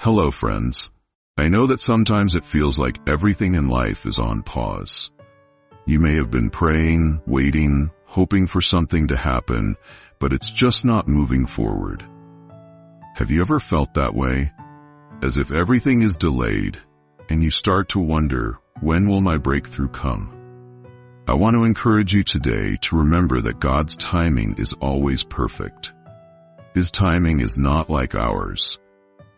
Hello, friends. I know that sometimes it feels like everything in life is on pause. You may have been praying, waiting, hoping for something to happen, but it's just not moving forward. Have you ever felt that way? As if everything is delayed, and you start to wonder, when will my breakthrough come? I want to encourage you today to remember that God's timing is always perfect. His timing is not like ours.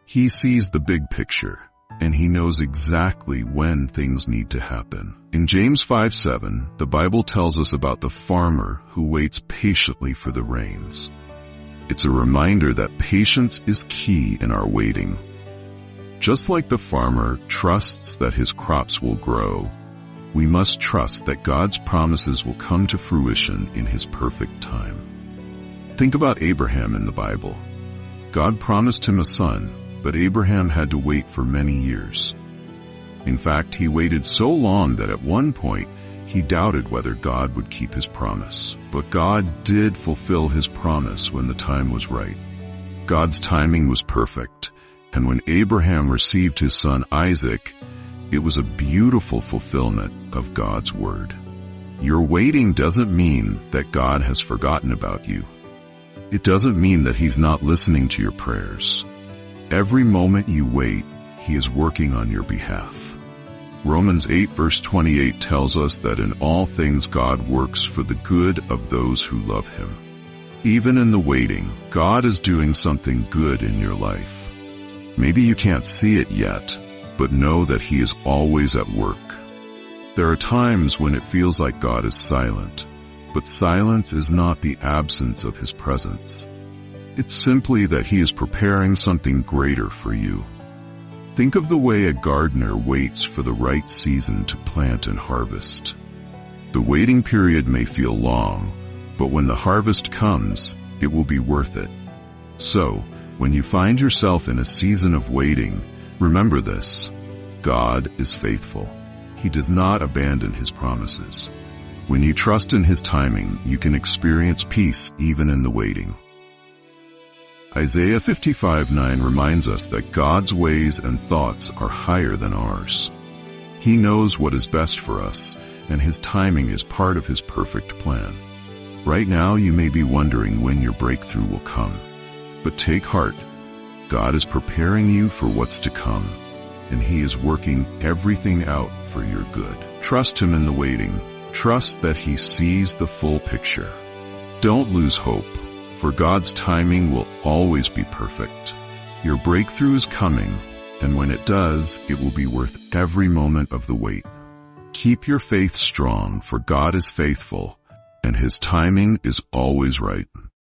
He sees the big picture, and He knows exactly when things need to happen. In James 5:7, the Bible tells us about the farmer who waits patiently for the rains. It's a reminder that patience is key in our waiting. Just like the farmer trusts that his crops will grow, we must trust that God's promises will come to fruition in His perfect time. Think about Abraham in the Bible. God promised him a son, but Abraham had to wait for many years. In fact, he waited so long that at one point he doubted whether God would keep His promise. But God did fulfill His promise when the time was right. God's timing was perfect, and when Abraham received his son Isaac, it was a beautiful fulfillment of God's word. Your waiting doesn't mean that God has forgotten about you. It doesn't mean that He's not listening to your prayers. Every moment you wait, He is working on your behalf. Romans 8 verse 28 tells us that in all things God works for the good of those who love Him. Even in the waiting, God is doing something good in your life. Maybe you can't see it yet, but know that He is always at work. There are times when it feels like God is silent, but silence is not the absence of His presence. It's simply that He is preparing something greater for you. Think of the way a gardener waits for the right season to plant and harvest. The waiting period may feel long, but when the harvest comes, it will be worth it. So, when you find yourself in a season of waiting, remember this: God is faithful. He does not abandon His promises. When you trust in His timing, you can experience peace even in the waiting. Isaiah 55:9 reminds us that God's ways and thoughts are higher than ours. He knows what is best for us, and His timing is part of His perfect plan. Right now, you may be wondering when your breakthrough will come. But take heart. God is preparing you for what's to come, and He is working everything out for your good. Trust Him in the waiting. Trust that He sees the full picture. Don't lose hope, for God's timing will always be perfect. Your breakthrough is coming, and when it does, it will be worth every moment of the wait. Keep your faith strong, for God is faithful, and His timing is always right.